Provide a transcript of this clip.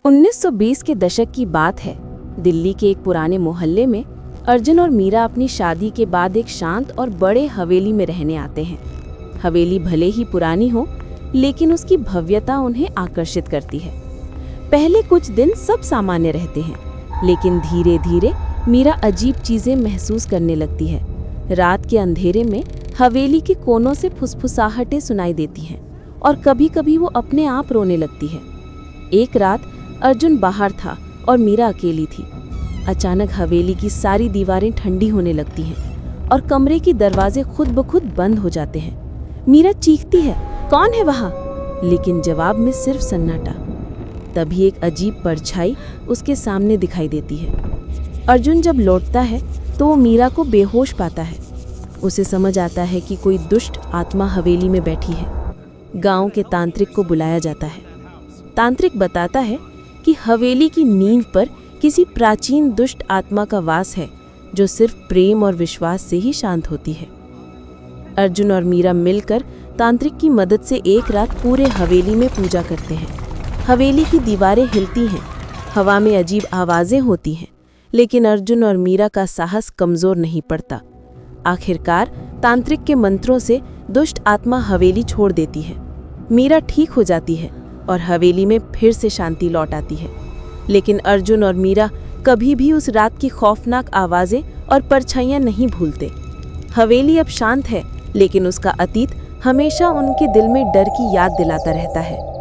1920 के दशक की बात है। दिल्ली के एक पुराने मोहल्ले में अर्जुन और मीरा अपनी शादी के बाद एक शांत और बड़े हवेली में रहने आते हैं। हवेली भले ही पुरानी हो, लेकिन उसकी भव्यता उन्हें आकर्षित करती है। पहले कुछ दिन सब सामान्य रहते हैं, लेकिन धीरे धीरे मीरा अजीब चीजें महसूस करने लगती है। रात के अंधेरे में हवेली के कोनों से फुसफुसाहटें सुनाई देती हैं और कभी कभी वो अपने आप रोने लगती है। एक रात अर्जुन बाहर था और मीरा अकेली थी। अचानक हवेली की सारी दीवारें ठंडी होने लगती हैं और कमरे के दरवाजे खुद ब खुद बंद हो जाते हैं। मीरा चीखती है, कौन है वहाँ? लेकिन जवाब में सिर्फ सन्नाटा। तभी एक अजीब परछाई उसके सामने दिखाई देती है। अर्जुन जब लौटता है तो वो मीरा को बेहोश पाता है। उसे समझ आता है कि कोई दुष्ट आत्मा हवेली में बैठी है। गांव के तांत्रिक को बुलाया जाता है। तांत्रिक बताता है कि हवेली की नींव पर किसी प्राचीन दुष्ट आत्मा का वास है, जो सिर्फ प्रेम और विश्वास से ही शांत होती है। अर्जुन और मीरा मिलकर तांत्रिक की मदद से एक रात पूरे हवेली में पूजा करते हैं। हवेली की दीवारें हिलती हैं, हवा में अजीब आवाजें होती हैं, लेकिन अर्जुन और मीरा का साहस कमजोर नहीं पड़ता। आखिरकार तांत्रिक के मंत्रों से दुष्ट आत्मा हवेली छोड़ देती है। मीरा ठीक हो जाती है और हवेली में फिर से शांति लौट आती है। लेकिन अर्जुन और मीरा कभी भी उस रात की खौफनाक आवाजें और परछाइयां नहीं भूलते। हवेली अब शांत है, लेकिन उसका अतीत हमेशा उनके दिल में डर की याद दिलाता रहता है।